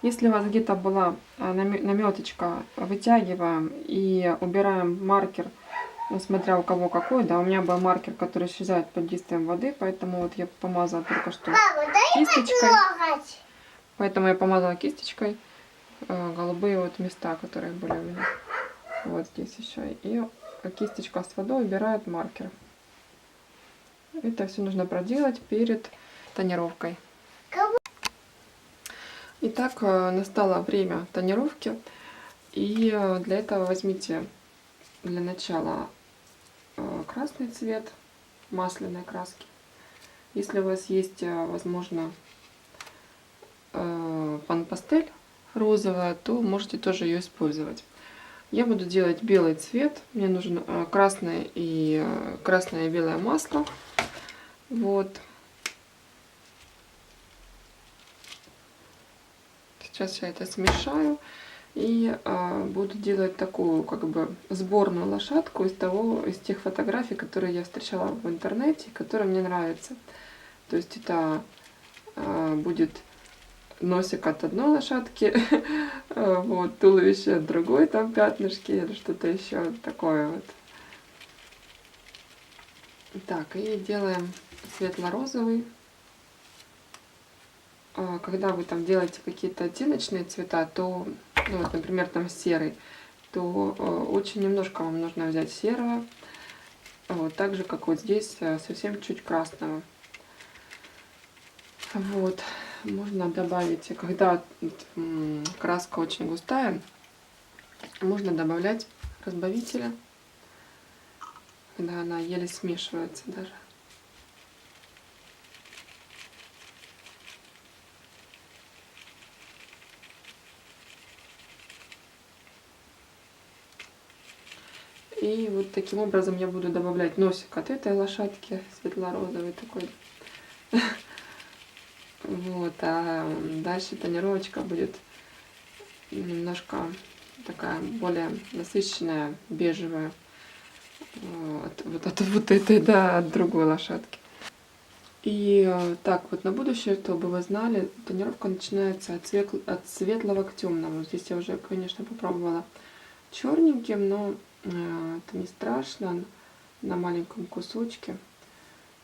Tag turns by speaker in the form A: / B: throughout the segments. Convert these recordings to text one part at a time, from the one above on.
A: Если у вас где-то была наметочка, вытягиваем и убираем маркер, ну, смотря у кого какой, да, у меня был маркер, который исчезает под действием воды, поэтому вот я помазала только что кисточкой. Поэтому я помазала кисточкой голубые вот места, которые были у меня. Вот здесь еще. И кисточка с водой убирает маркер. Это все нужно проделать перед тонировкой. Итак, настало время тонировки. И для этого возьмите для начала красный цвет масляной краски. Если у вас есть, возможно, пан-пастель розовая, то можете тоже ее использовать. Я буду делать белый цвет. Мне нужно красное и белое масло. Вот. Сейчас я это смешаю. И буду делать такую как бы сборную лошадку из тех фотографий, которые я встречала в интернете, которые мне нравятся. То есть это будет носик от одной лошадки, вот, туловище от другой, там пятнышки или что-то еще такое вот. Так, и делаем светло-розовый. Когда вы там делаете какие-то оттеночные цвета, то, ну, вот, например, там серый, то очень немножко вам нужно взять серого, вот, так же, как вот здесь, совсем чуть красного. Вот, можно добавить, когда краска очень густая, можно добавлять разбавителя, когда она еле смешивается даже. И вот таким образом я буду добавлять носик от этой лошадки, светло-розовый такой. Вот, а дальше тонировочка будет немножко такая более насыщенная, бежевая. Вот от этой, да, от другой лошадки. И так вот на будущее, чтобы вы знали, тонировка начинается от светлого к темному. Здесь я уже, конечно, попробовала черненьким, но это не страшно, на маленьком кусочке.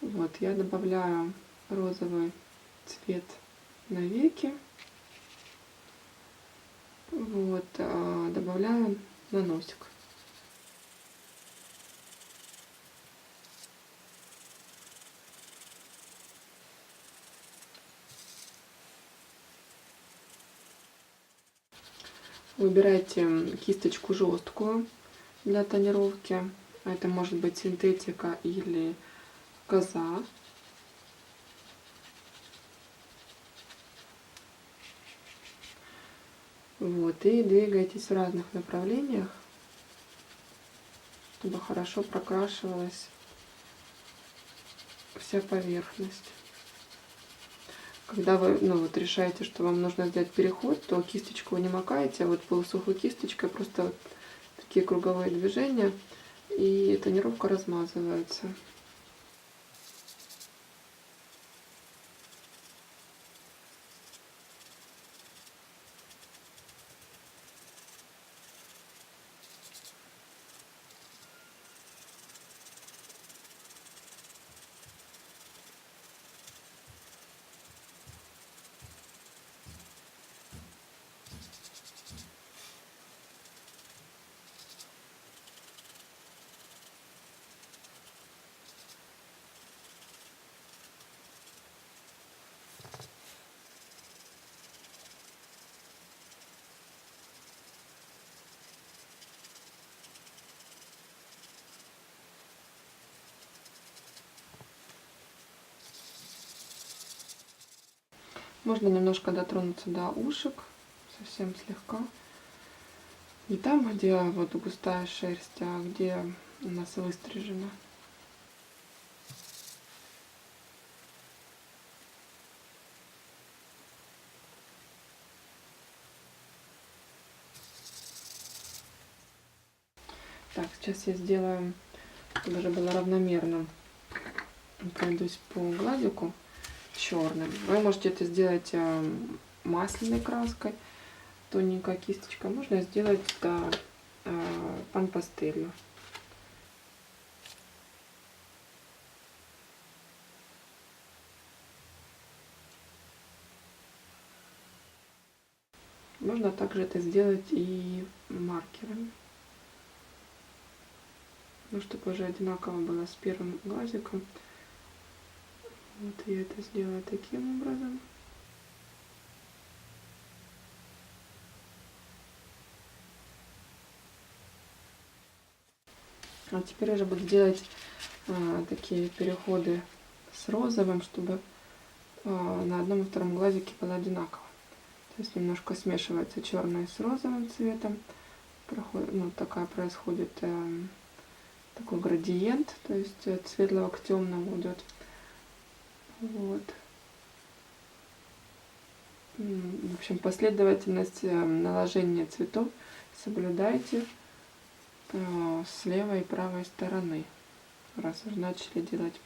A: Вот, я добавляю розовый цвет на веки. Вот, добавляю на носик. Выбирайте кисточку жесткую для тонировки. Это может быть синтетика или коза. Вот, и двигайтесь в разных направлениях, чтобы хорошо прокрашивалась вся поверхность. Когда вы решаете, что вам нужно сделать переход, то кисточку вы не макаете, а вот полусухой кисточкой просто вот такие круговые движения, и тонировка размазывается. Можно немножко дотронуться до ушек, совсем слегка. Не там, где вот густая шерсть, а где у нас выстрижена. Так, сейчас я сделаю, чтобы уже было равномерно. Пройдусь по гладику черным. Вы можете это сделать масляной краской, тоненькой кисточкой, можно сделать это пан-пастелью. Можно также это сделать и маркером. Ну, чтобы уже одинаково было с первым глазиком. Вот я это сделаю таким образом. А теперь уже буду делать такие переходы с розовым, чтобы на одном и втором глазике было одинаково. То есть немножко смешивается черное с розовым цветом. Ну, происходит такой градиент, то есть от светлого к темному идет. Вот. В общем, последовательность наложения цветов соблюдайте с левой и правой стороны, раз уже начали делать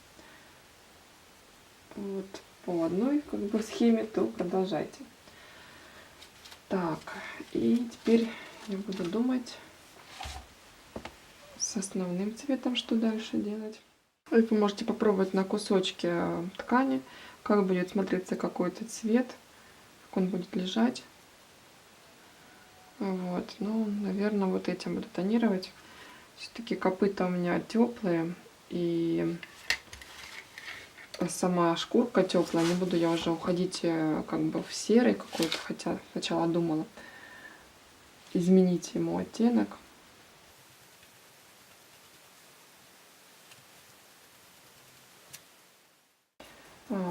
A: вот по одной как бы схеме, то продолжайте. Так, и теперь я буду думать с основным цветом, что дальше делать. Вы можете попробовать на кусочке ткани, как будет смотреться какой-то цвет, как он будет лежать. Вот, ну, наверное, вот этим буду тонировать. Все-таки копыта у меня теплые, и сама шкурка теплая. Не буду я уже уходить как бы в серый какой-то, хотя сначала думала изменить ему оттенок.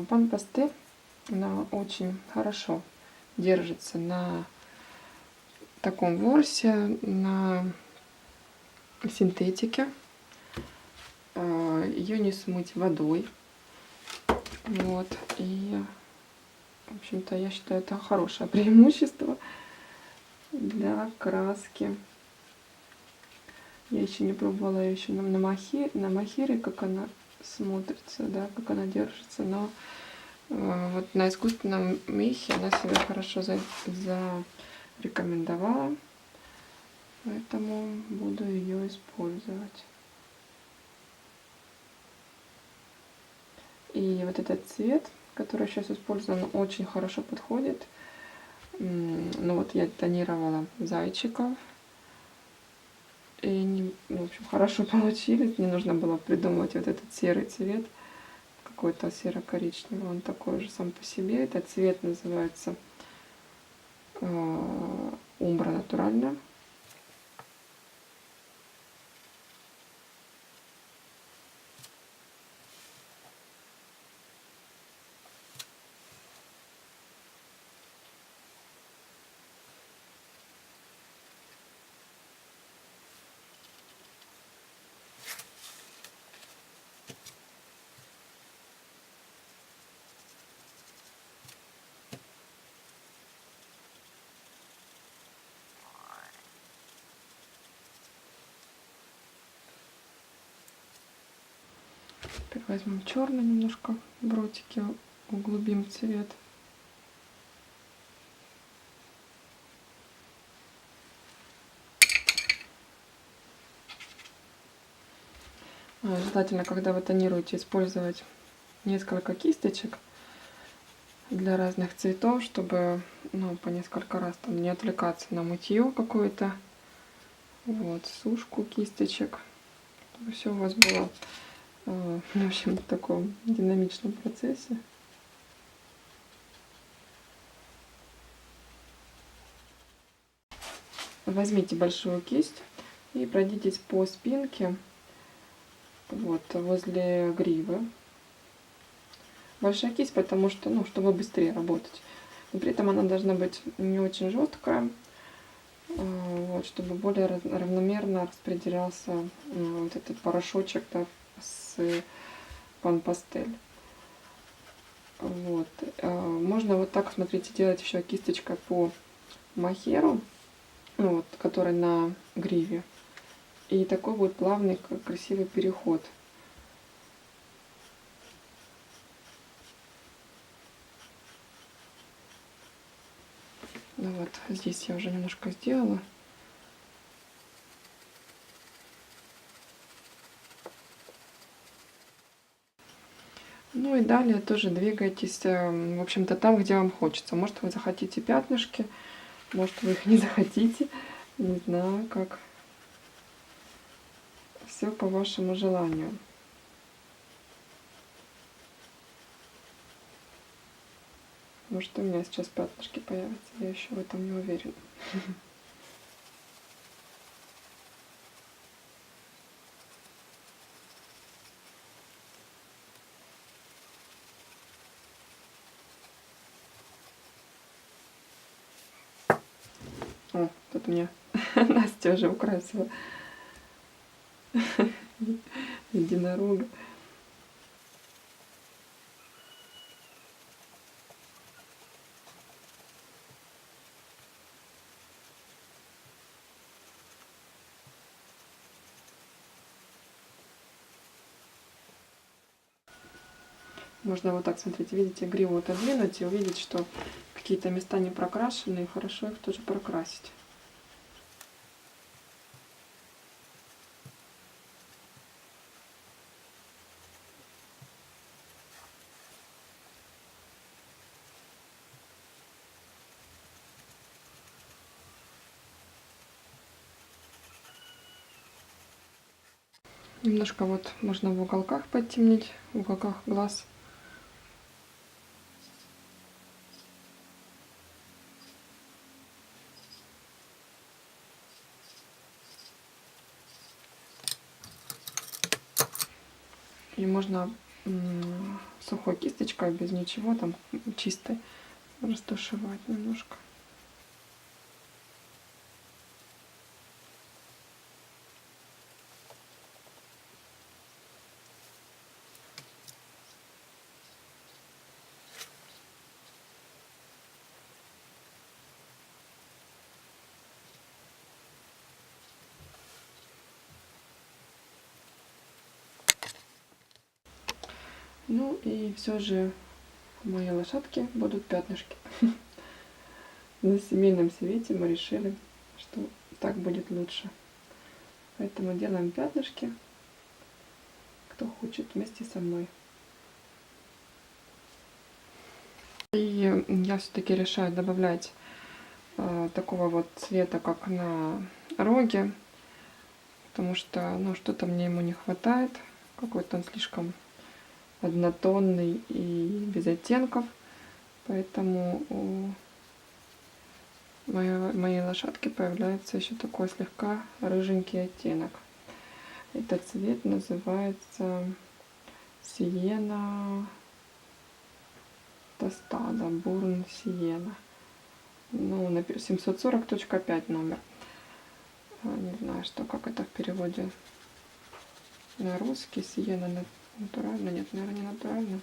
A: Пан-пастель, она очень хорошо держится на таком ворсе, на синтетике. Ее не смыть водой. Вот. И, в общем-то, я считаю, это хорошее преимущество для краски. Я еще не пробовала ее еще на махире, как она смотрится, да, как она держится. Но вот на искусственном мехе она себя хорошо зарекомендовала. Поэтому буду ее использовать. И вот этот цвет, который сейчас использован, очень хорошо подходит. Ну вот я тонировала зайчиков. И, в общем, хорошо получились. Не нужно было придумывать вот этот серый цвет. Какой-то серо-коричневый. Он такой же сам по себе. Этот цвет называется умбра натуральная. Теперь возьмем черный немножко, дротики углубим цвет. Желательно, когда вы тонируете, использовать несколько кисточек для разных цветов, чтобы по несколько раз там не отвлекаться на мытье какое-то. Вот, сушку кисточек, чтобы все у вас было в общем, в таком динамичном процессе. Возьмите большую кисть и пройдитесь по спинке, вот, возле гривы. Большая кисть, потому что, чтобы быстрее работать. Но при этом она должна быть не очень жесткая, вот, чтобы более равномерно распределялся вот этот порошочек, да, с пан-пастель. Вот. Можно вот так, смотрите, делать еще кисточкой по махеру, вот, который на гриве. И такой будет плавный, красивый переход. Ну вот, здесь я уже немножко сделала. Ну и далее тоже двигайтесь, в общем-то, там, где вам хочется. Может, вы захотите пятнышки, может, вы их не захотите. Не знаю, как. Все по вашему желанию. Может, у меня сейчас пятнышки появятся, я еще в этом не уверена. О, тут мне Настя уже украсила единорога. Можно вот так, смотрите, видите, гриву отодвинуть и увидеть, что какие-то места не прокрашены, и хорошо их тоже прокрасить. Немножко вот можно в уголках подтемнить, в уголках глаз. И можно сухой кисточкой, без ничего, там чистой, растушевать немножко. Ну и все же у моей лошадки будут пятнышки. На семейном совете мы решили, что так будет лучше. Поэтому делаем пятнышки, кто хочет, вместе со мной. И я все-таки решаю добавлять такого вот цвета, как на роге, потому что, ну, что-то мне ему не хватает. Какой-то он слишком однотонный и без оттенков. Поэтому у моей лошадки появляется еще такой слегка рыженький оттенок. Этот цвет называется Сиена Тостада, Бурн Сиена. Ну, 740.5 номер. Не знаю, что, как это в переводе на русский. Сиена натурально. Нет, наверное, не натурально.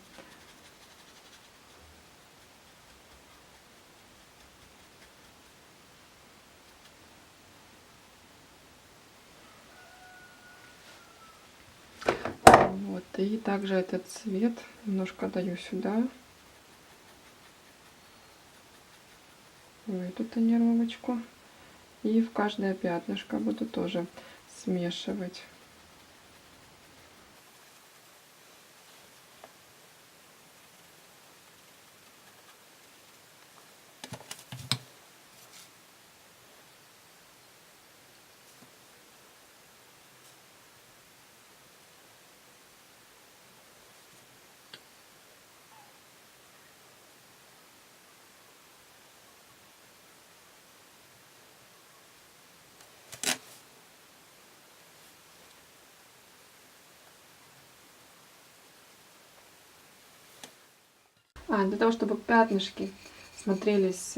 A: Вот, и также этот цвет немножко даю сюда. В эту тонировочку. И в каждое пятнышко буду тоже смешивать. Для того, чтобы пятнышки смотрелись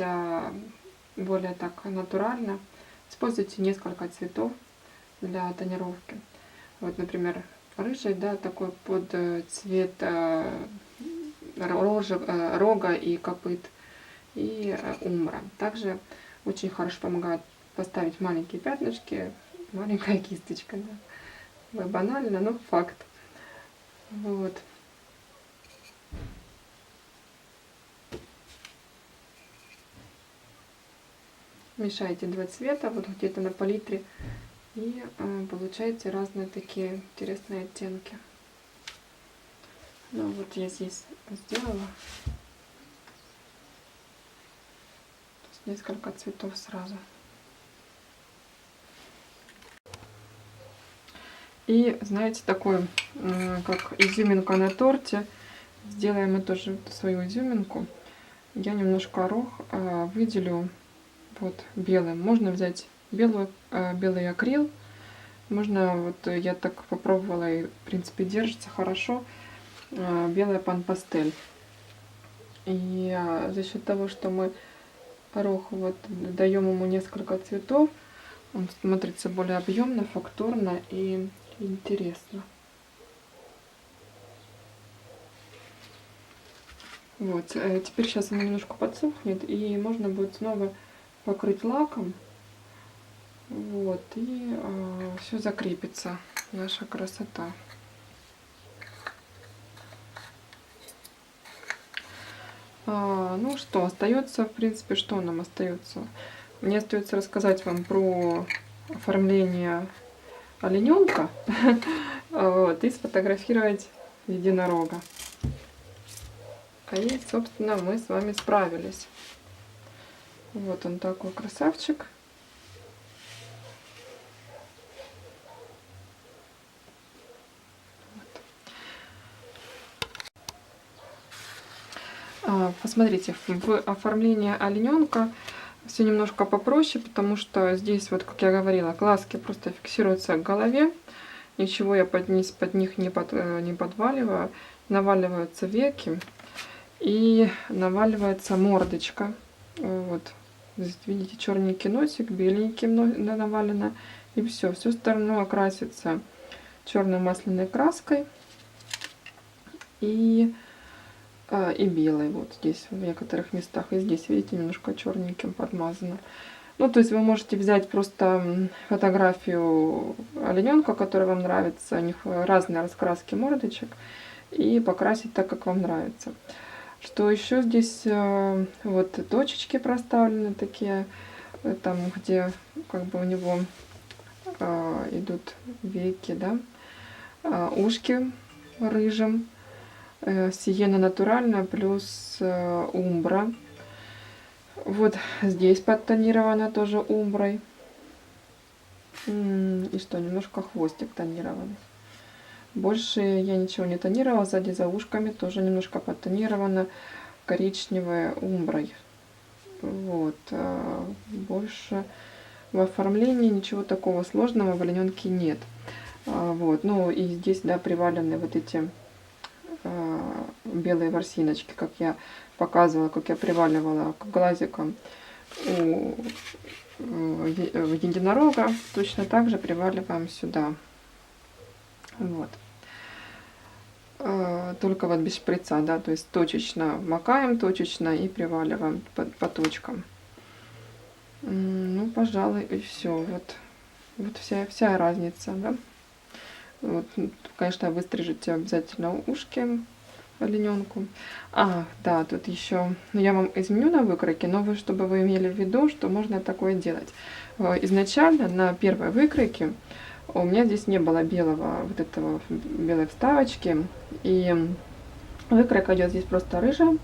A: более так натурально, используйте несколько цветов для тонировки. Вот, например, рыжий, да, такой под цвет рога и копыт, и умбра. Также очень хорошо помогает поставить маленькие пятнышки, маленькая кисточка. Да. Банально, но факт. Вот. мешаете два цвета, вот где-то на палитре, и получаете разные такие интересные оттенки. Ну вот я здесь сделала несколько цветов сразу. И знаете, такой, как изюминка на торте, сделаем мы тоже свою изюминку. Я немножко орех выделю вот белым. Можно взять белый акрил. Можно, вот я так попробовала, и в принципе держится хорошо, белая пан-пастель. И за счет того, что мы орех вот даем ему несколько цветов, он смотрится более объемно, фактурно и интересно. Вот, теперь сейчас он немножко подсохнет, и можно будет снова покрыть лаком. Вот, и все закрепится, наша красота. Ну что, остается, в принципе, что нам остается? Мне остается рассказать вам про оформление олененка вот, и сфотографировать единорога. И, собственно, мы с вами справились. Вот он такой красавчик. Посмотрите, в оформлении олененка все немножко попроще, потому что здесь, вот как я говорила, глазки просто фиксируются к голове. Ничего я под них не подваливаю. Наваливаются веки и наваливается мордочка. Вот. Здесь, видите, черненький носик, беленький навалено. И все остальное окрасится черной масляной краской и белой. Вот здесь в некоторых местах. И здесь, видите, немножко черненьким подмазано. Ну, то есть вы можете взять просто фотографию олененка, который вам нравится. У них разные раскраски мордочек. И покрасить так, как вам нравится. Что еще здесь? Вот точечки проставлены такие. Там, где как бы у него идут веки, да. Ушки рыжим. Сиена натуральная плюс умбра. Вот здесь подтонировано тоже умброй. И что, немножко хвостик тонированный. Больше я ничего не тонировала. Сзади за ушками тоже немножко подтонировано коричневой умброй. Вот. Больше в оформлении ничего такого сложного в олененке нет. Вот. Ну и здесь, да, привалены вот эти белые ворсиночки, как я показывала, как я приваливала к глазикам у единорога, точно так же приваливаем сюда. Вот. Только вот без шприца, да, то есть точечно макаем, точечно и приваливаем по точкам. Ну, пожалуй, и все. Вот вся разница, да. Вот, конечно, выстрижите обязательно ушки олененку. Да, тут еще, ну, я вам изменю на выкройке, но вы, чтобы вы имели в виду, что можно такое делать. Изначально на первой выкройке у меня здесь не было белого, вот этого белой вставочки, и выкройка идет здесь просто рыжая,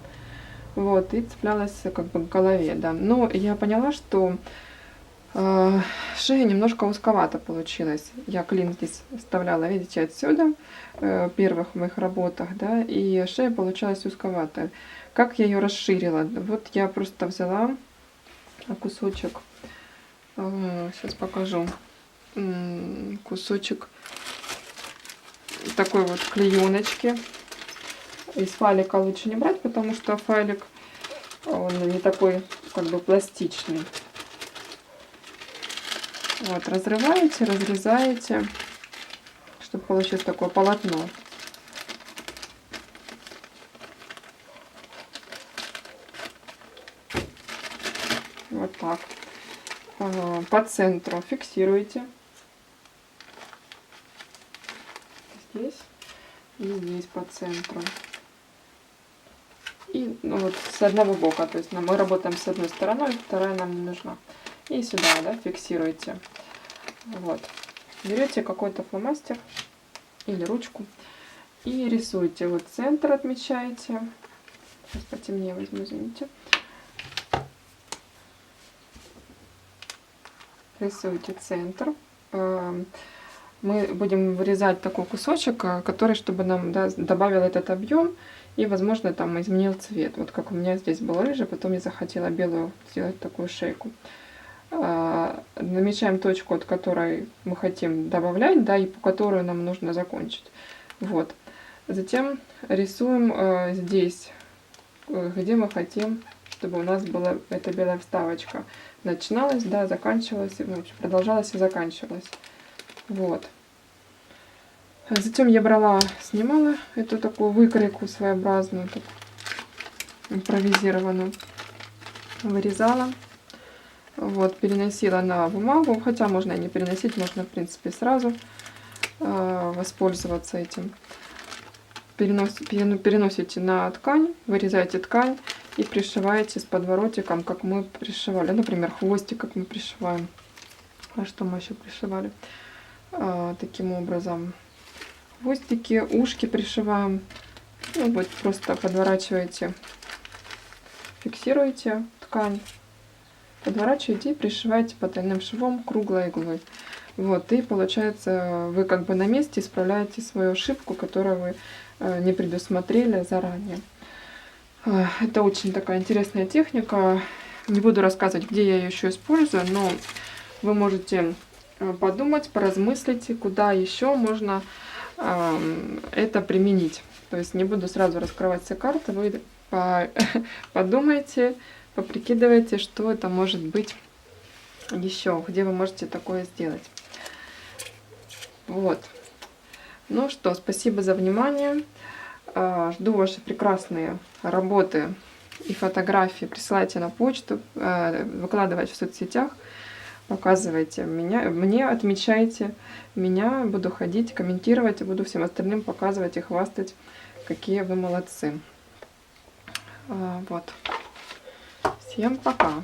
A: вот, и цеплялась как бы к голове, да. Но я поняла, что шея немножко узковато получилась. Я клин здесь вставляла, видите, отсюда, в первых моих работах, да, и шея получалась узковатая. Как я ее расширила? Вот я просто взяла кусочек, сейчас покажу, кусочек такой вот клееночки. Из файлика лучше не брать, потому что файлик, он не такой как бы пластичный. Вот, разрываете, разрезаете, чтобы получилось такое полотно. Вот так. По центру фиксируете. Здесь и здесь по центру. И ну, вот с одного бока, то есть мы работаем с одной стороной, вторая нам не нужна. и сюда, да, фиксируете. Вот. Берете какой-то фломастер или ручку и рисуете. Вот центр отмечаете. Сейчас потемнее возьму, извините. Рисуете центр. Мы будем вырезать такой кусочек, который, чтобы нам, да, добавил этот объем и, возможно, там изменил цвет. Вот как у меня здесь был рыжий, потом я захотела белую сделать такую шейку. Намечаем точку, от которой мы хотим добавлять, да, и по которой нам нужно закончить. Вот. Затем рисуем здесь, где мы хотим, чтобы у нас была эта белая вставочка. Начиналась, да, заканчивалась, ну, продолжалась и заканчивалась. Вот. Затем я брала, снимала эту такую выкройку своеобразную, так, импровизированную, вырезала. Вот, переносила на бумагу, хотя можно и не переносить, можно, в принципе, сразу воспользоваться этим. Переносите на ткань, вырезаете ткань и пришиваете с подворотиком, как мы пришивали. Например, хвостик, как мы пришиваем. А что мы еще пришивали? Таким образом. Хвостики, ушки пришиваем. Ну, вот просто подворачиваете, фиксируете ткань, подворачиваете и пришиваете потайным швом круглой иглой. Вот, и получается, вы как бы на месте исправляете свою ошибку, которую вы не предусмотрели заранее. Это очень такая интересная техника. Не буду рассказывать, где я ее еще использую, но вы можете подумать, поразмыслить, куда еще можно это применить. То есть не буду сразу раскрывать все карты, вы подумайте, поприкидывайте, что это может быть еще, где вы можете такое сделать. Вот. Ну что, спасибо за внимание. Жду ваши прекрасные работы и фотографии. Присылайте на почту, выкладывайте в соцсетях, показывайте мне отмечайте меня, буду ходить, комментировать, и буду всем остальным показывать и хвастать, какие вы молодцы. Вот. Всем пока!